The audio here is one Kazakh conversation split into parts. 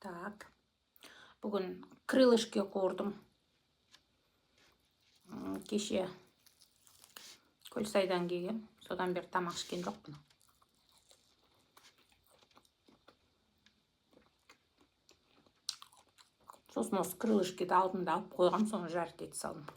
Так. Бүгін крылышки қордым. Кеше Көлсайдан келген. Содан бері тамақ ішкен жоқпын. Сосын осы крылышкиді алдында алып қойғам, соны жарты ет салдым.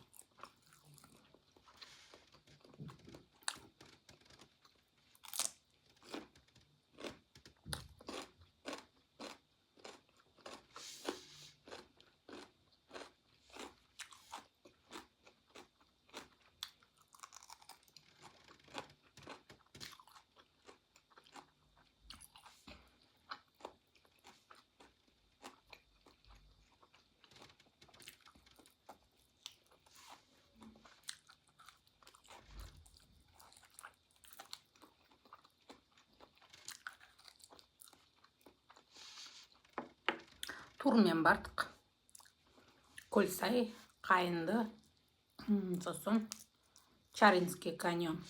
Турмен бардық. Көлсай, Қайынды, сосын Чаринский каньон.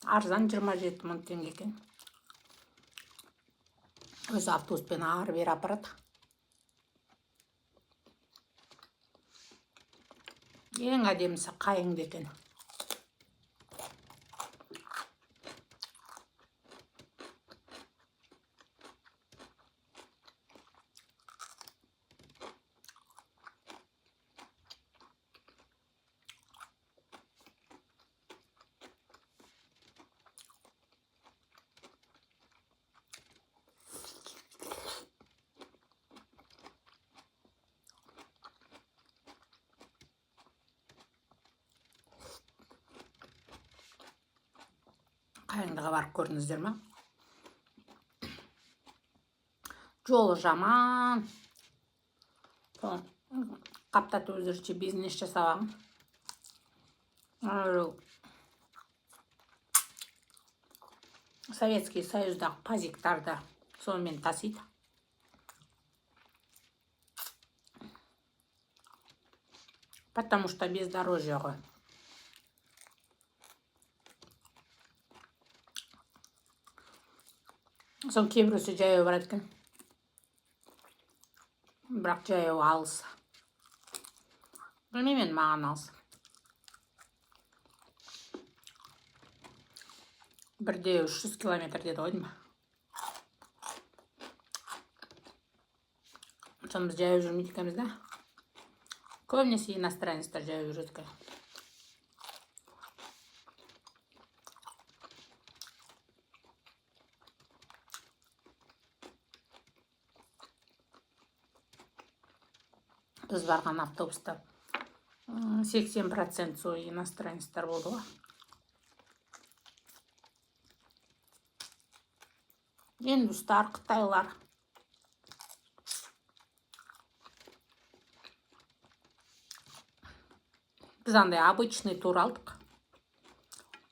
Арзан 27 мың теңге екен. Өзі автобуспен ары бері апарады. Ең әдемісі Қайынды екен. Қайындыға барып көрдіңіздер ме? Жолы жаман. Қаптатып өздерінше бизнес жасаған. Советский Союздағы пазиктарды сонымен тасиды. Потому что бездорожье ғой. Сон кейбірісі жаяу барады екен. Бірақ жаяу алыс. Білмеймін, маған алыс. 1-300 километр деді ғой деймін. Сон біз жаяу жүрмейді екенбіз да. Көбінесе иностранецтер жаяу жүреді екен. Біз барған автобуста 80% сол иностранецтер болды ғой. Индустар, қытайлар. Біз андай обычный тур алдық.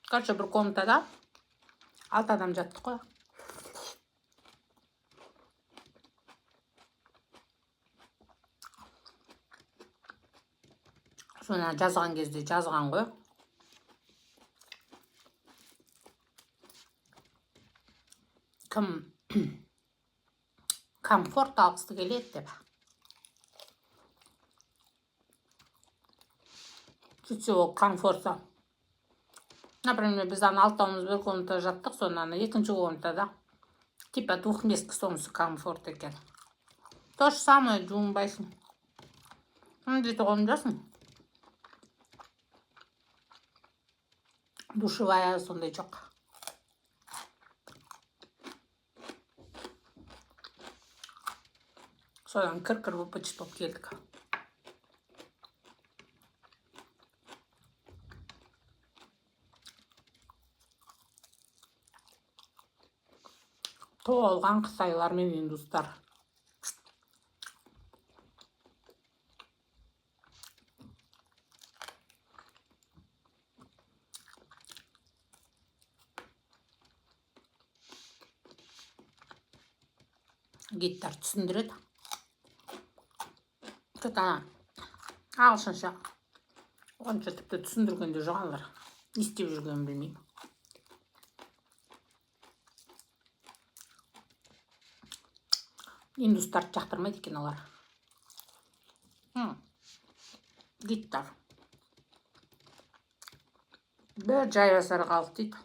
Короче, бір комнатада 6 адам жаттық қой. Соны жазған кезде жазған ғой. Кім комфорт алғысы келеді деп. Сөйтсе ол комфортса. Например, біз 6-ымыз бір комнатада жаттық, сонан екінші комнатада типа двухместный сонысы комфорт екен. То же самое жуынбайсың. Міндеті қонжасың. Душевая сондай жоқ. Содан кір-кір выпачет болып келдік. Толған қытайлар мен индустар. Гидтар түсіндіреді. Что-то ағылшынша онша тіпті түсіндіргенде жоқ алар. Не істеп жүргенін білмеймін. индустарды жақтырмайды екен олар. Гиттар. Бір жайбасар халық дейді.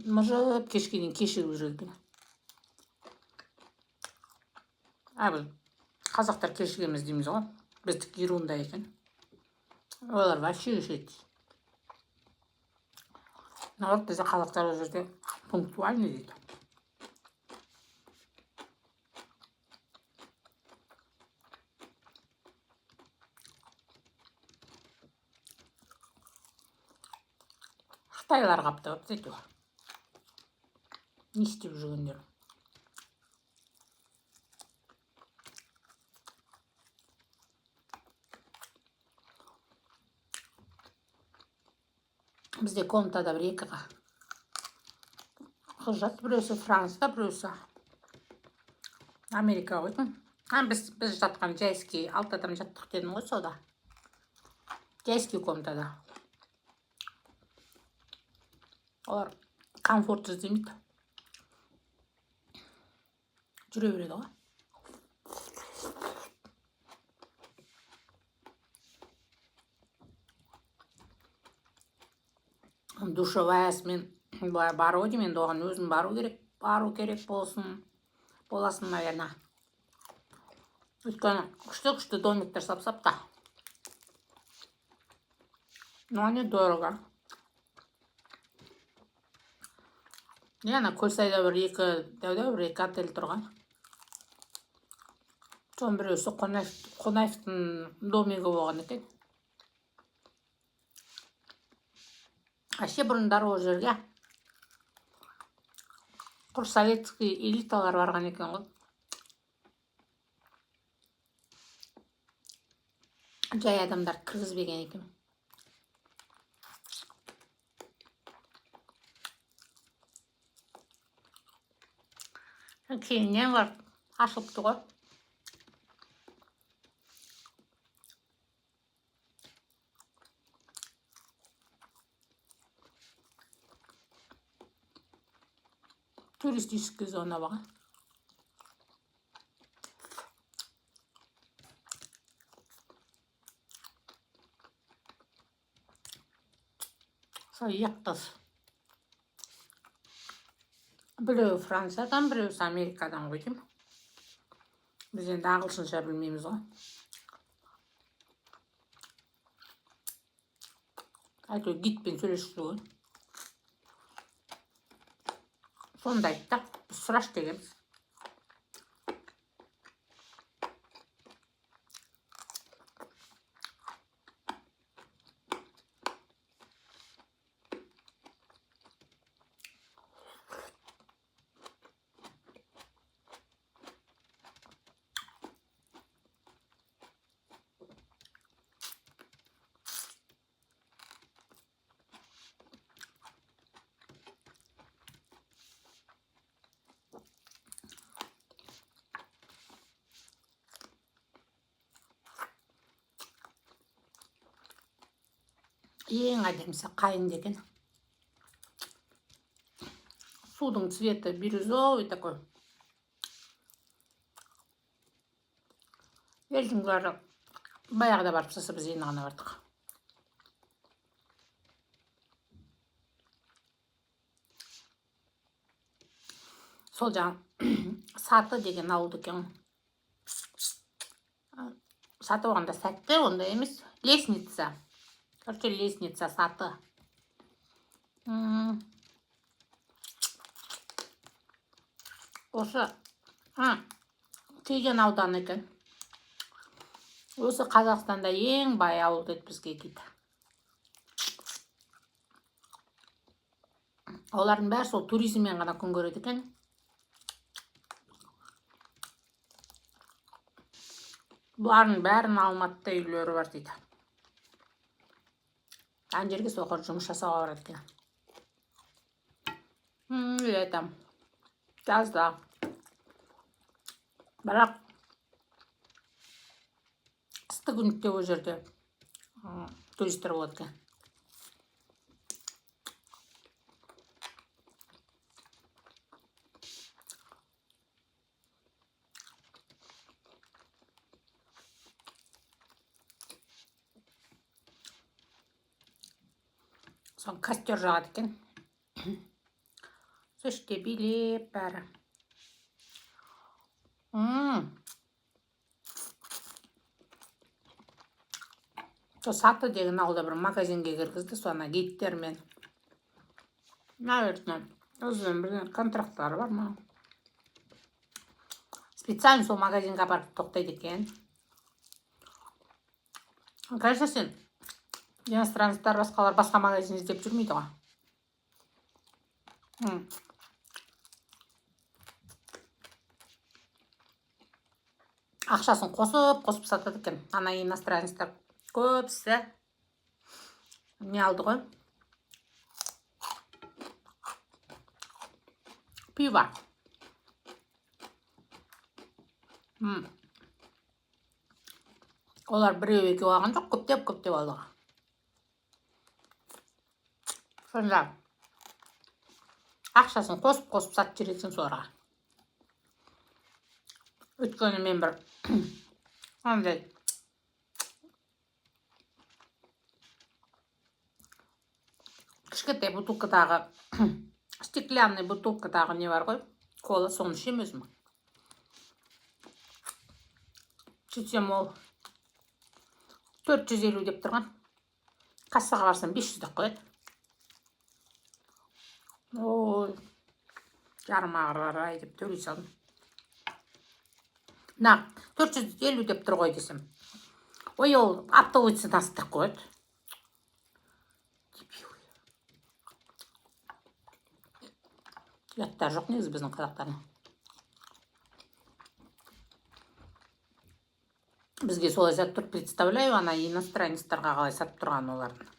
Мыжып кешке дейін кешігіп жүреді екен. Біз қазақтар кешігеміз дейміз ғой. Біздікі ерунда екен. Олар вообще кешеді. Наоборот, бізде қазақтар ол жерде пунктуальный дейді. Қытайлар қаптап әйтеуір. Не істеп жүргендер. Бізде комнатада бір екі қыз жатты, біреусі Францияда, біреусі Америкаға қойдым. Біз жатқан жайский 6 адам жаттық дедім ғой сода. Жайский комнатада. Олар комфорт іздемейді. Жүре береді ғой. Душеваясымен бару деймін, оған өзім бару керек боласын, наверное. Өйткені күшті домиктер сап-сап та. Но они дорого. Ана Көлсайда бір екі отель тұрған. Соның біреусі Қонаевтың домигі болған екен. Вообще бұрындары ол жерге құр советский элиталар барған екен ғой. Жай адамдар кіргізбеген екен. Кейіннен бар ашылыпты ғой. Туристическая зона var. Så яқтас. Біреу Франциядан, біреусі Америкадан қойдым. Біз енді ағылшынша білмейміз ғой. Әйтеуір гидпен сөйлесіп жүрген. Сонда айтты, біз сұраш дегенбіз. Ең әдемісі қайын деген. Судың цветі бирюзовый такой. Елдің бәрі баяғыда барып сасы біз енді ғана бардық. Сол жаңа Саты деген ауылды екен. Саты оғанда сәтті, онда емес. Лестница. Короче, лестница Саты. Осы Кеген ауданы екен. Осы Қазақстанда ең бай ауыл деді бізге дейді. Олардың бәрі сол туризммен ғана күн көреді екен. Бұлардың бәрін Алматыда үйлері бар дейді. Ан жерге соқыр жұмыс жасауға барады екен. Летом. Жазда. Бірақ қысты күнде ол жерде туристер болады екен. Соң костер жағады екен. Сол іште билеп бәрі. Сол Саты деген ауылда бір магазинге кіргізді, соны гидтермен. Наверное, өзінің бір контракттары бар ма? Специально сол магазинге апарып тоқтайды екен. Конечно, сен иностранецтер басқалар басқа магазин іздеп жүрмейді ғой. Ақшасын қосып сатады екен. Ана иностранецтер көбісі не алды ғой? Пиво. Олар біреу екеу алған жоқ, көптеп алды. Сонда ақшасын қосып сатып жүретін соларға. Өткені мен бір андай кішкентай бутылкадағы стеклянный бутылкадағы не бар ғой? Кола, соны ішем өзім. Сөйтсем ол 450 деп тұрған. Кассаға барсам 500 деп қояды. Ой, жарым ағырай деп төлей салдым. 450 деп тұр ғой десем. Ой, ол оптовый ценасы деп қояды. Ұяттар жоқ негізі біздің қазақтардың. Бізге солай сатып тұрып, представляю, ана иностранецтарға қалай сатып тұрған олардың.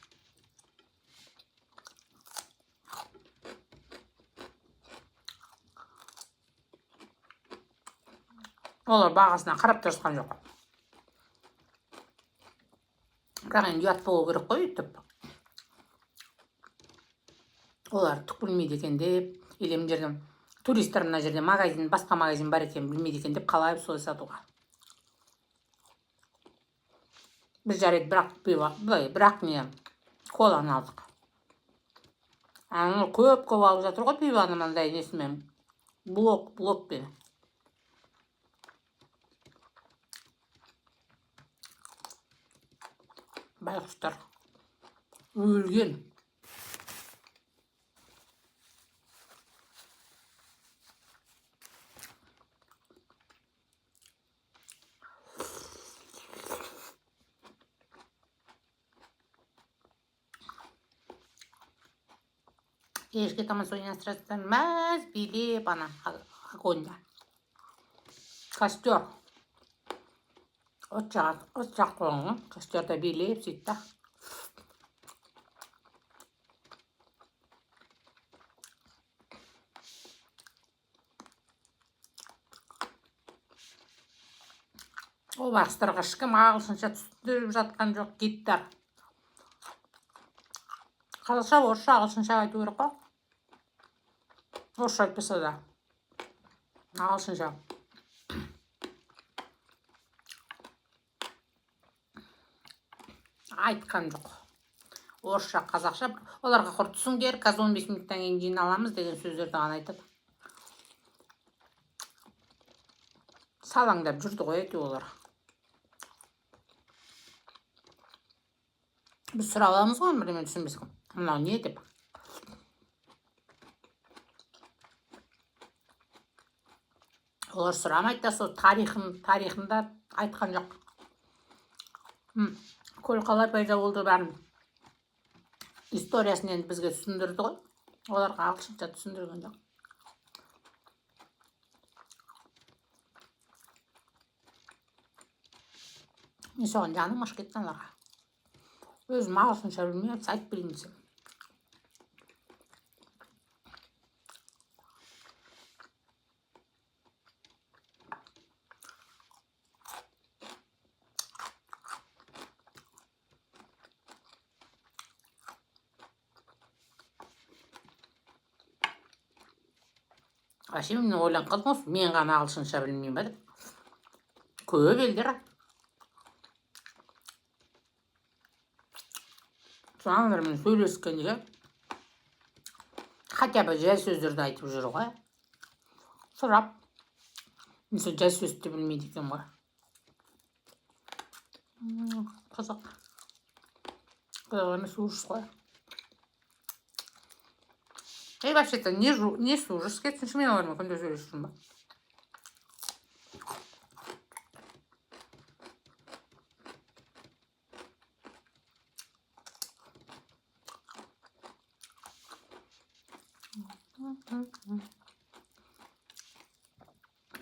Олар бағасына қарап тұрсқан жоқ. Бірақ енді ұят болу керек қой, өйтіп. Олар түк білмейді екен деп, или мына жерден туристер мына жерде магазин, басқа магазин бар екен, білмейді екен деп қалай солай сатуға. Біз жарайды бірақ не коланы алдық. Аны көп алып жатыр ғой пиваны мындай несімен. Блокпен. Байқұштар өлген. Кешке таман сол иностранецтер мәз билеп ана огоньда. Костер. От жақ қойған, костерда билеп сөйтті. Ол бақыстарға ешкім ағылшынша түсіндіріп жатқан жоқ, гидтер. Қазақша, орысша, ағылшынша айту керек қой. Орысша айтпаса да. Ағылшынша. Айтқан жоқ. Орысша, қазақша. Оларға құр түсіңдер, қазір 15 минуттан кейін жиналамыз деген сөздерді ғана айтады. Салаңдап жүрді ғой әйтеуір олар. Біз сұрап аламыз ғой, бірдеме түсінбесек. Мынау не деп? Олар сұрамайды да, сол тарихында айтқан жоқ. Көл қалай пайда болды бәрін. Историясын енді бізге түсіндірді ғой. Оларға ағылшынша түсіндірген жоқ. Мен соған жаным ашып кетті оларға. Өзім ағылшынша білмей айтып берейін десем. Вообще мен ойланып қалдым осы, мен ғана ағылшынша білмеймін ба деп. Көп елдер. жаңағылармен сөйлескенде хотя бы жай сөздерді айтып жүр ғой. Сұрап. Мен сол жай сөзді білмейді екен ғой. Қызық. Қызық емес ужас қой. Вообще-то не ужас. Кетсінші мен олармен күнде сөйлесіп жүрмін ба?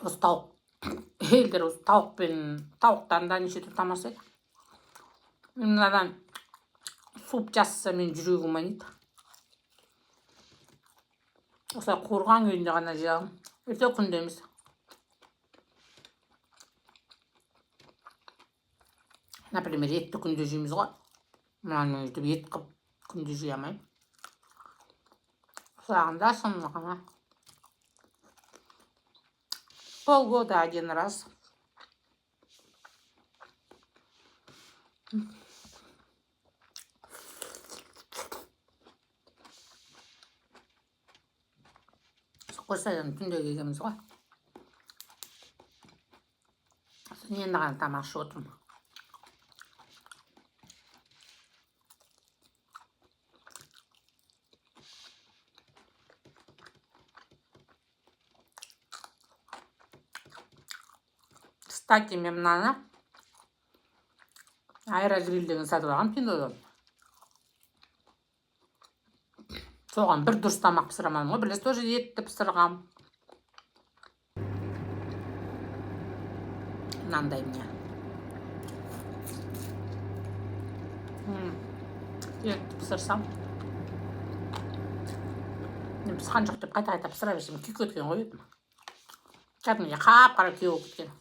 Осы тауық. Елдер осы тауықтан да неше түр тамасы еді. Мынадан суп жасаса мен жүрегім айниды. Осылай қуырған күйінде ғана жеғым. Өте күнде емес. Например, етті күнде жейміз ғой. Мынаны өйтіп ет қып күнде жей алмаймын. Сағында ғана. Полгода один раз. Қойсайдан түнде келгенбіз ғой. Енді ғана тамақ ішіп отырмын. Кстати, мен мынаны аэрогриль деген сатып алғам Пиндодан. Соған бір дұрыс тамақ пісірамадым ғой. Білесіз, тоже етті пісірғам. Мынандай міне. Етті пісірсам. Мен пісқан жоқ деп қайта пісіра берсем күйіп кеткен ғой етін. Кәдімгідей қап-қара күйіп болып кеткен.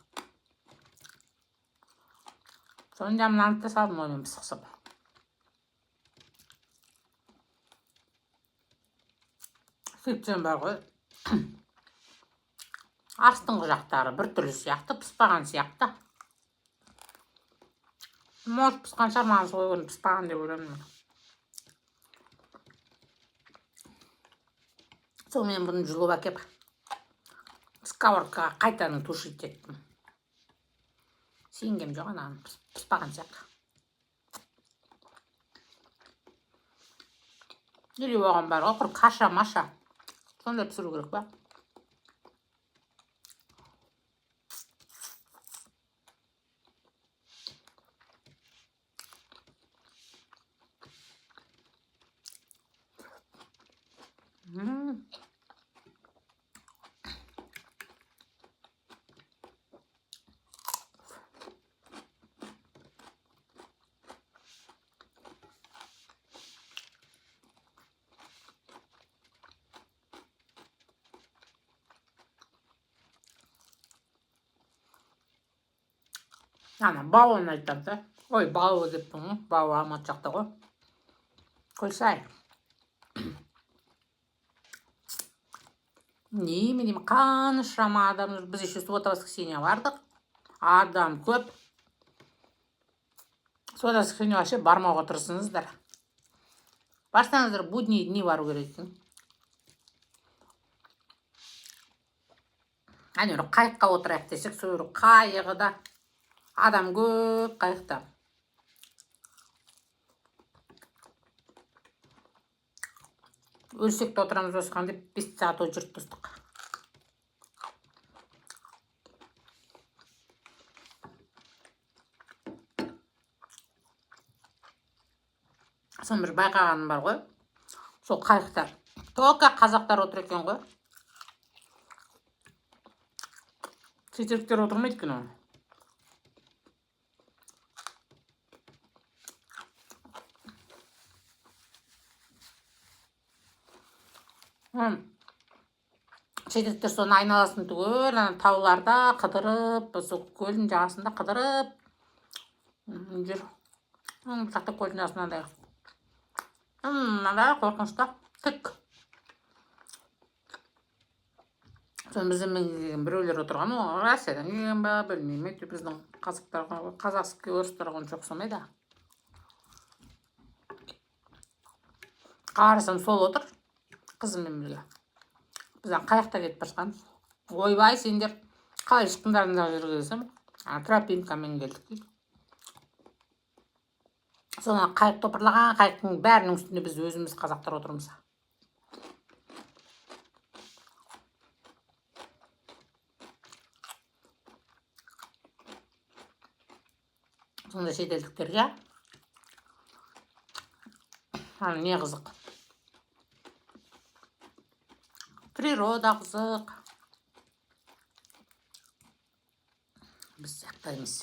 Сонда мынаны да салдым оймен пісқісіп. Сөйтсем бар ғой. Астыңғы жақтары бір түрлі сияқты, піспаған сияқты. Может, пісқан шығар, маған солай көрініп піспаған деп ойлаймын. Сол мен бұны жұлып әкеп сковородкаға қайтадан тушить еттім. Сенгем жоқ, анаған піспаған сияқты. Или оған бар ғой, құр каша-маша. Сондай пісіру керек па? Ана, бауын айтам да. Ой, бауы деп бұны. Бауы Алматы жақта ғой. Қойсай. Неменем, қаншама адам. Біз еще суббота воскресенье бардық. Адам көп. Суббота воскресенье вообще бармауға тырысыңыздар. Барсаңыздар, будни дни бару керек екен. Әне қайыққа отырайық десек, сол қайығы да. Адам көп қайықта. Өлсек те отырамыз осыған деп 5 сағат ой жүріп тұстық. Сон бір байқағаным бар ғой. Сол қайықта. Только қазақтар отыр екен ғой. Шетелдіктер отырмайды екен оны. Шетелдіктер соны айналасын түгел, тауларда қыдырып, сол көлдің жағасында қыдырып жүр. Жақта көлдің жағасында. Мынандай қорқынышта тік. Сон бізден келген біреулер отырған, ол Россиядан келген ба, білмеймін. Біздің қазақтарға, қазақский орыстарға онша ұқсамайды. Қарасам сол отыр қызыммен бірге. Бізден қаяқта кетіп бара жатқанбыз. Ойбай, сендер қалай шықтыңдар десем, тропинкамен келдік дейді. Соны қайық топырлаған қайықтың бәрінің үстінде біз өзіміз қазақтар отырмыз. Сонда шетелдіктерге не қызық? Природа қызық. Біз сияқты емес.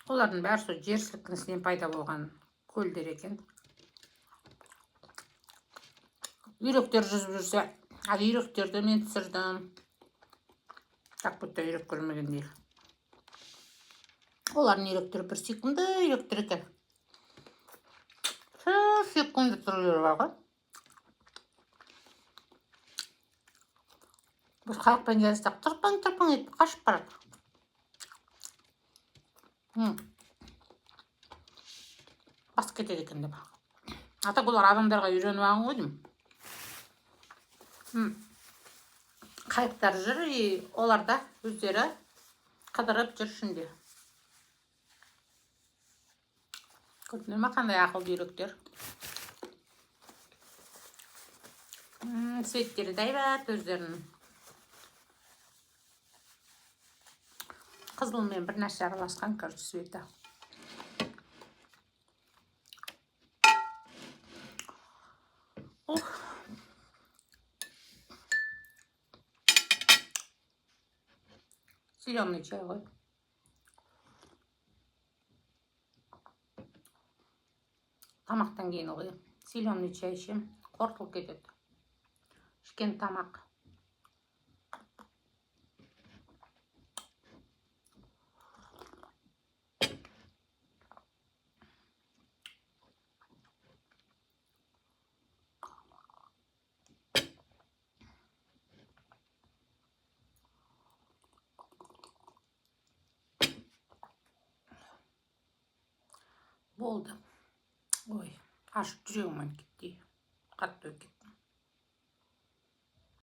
Олардың бәрі сол жер сілкінісінен пайда болған көлдер екен. Үйректер жүзіп жүрсе, үйректерді мен түсірдім. Так будто үйрек көрмегендей. Олардың үйректері бір секунды үйректер екен. Секунды түрлері бар ғой. Біз қайықпен келістік, тырпың етіп қашып барады. Бас кетеді екен деп. Ата олар адамдарға үйреніп алған ғой деймін. Қайықтар жүр, олар да өздері қыдырып жүр ішінде. Көрдіңдер ме қандай ақылды үйректер? Светтері дайбат өздерінің. Қызылмен бір нәрсе араласқан, короче, светі. Зеленый чай ғой. Тамақтан кейін ғой. Зеленый чай ішем, қорқыл кетеді. Ішкен тамақ. Болды. Ой, аш жүрегім кетті. Қатты кетті.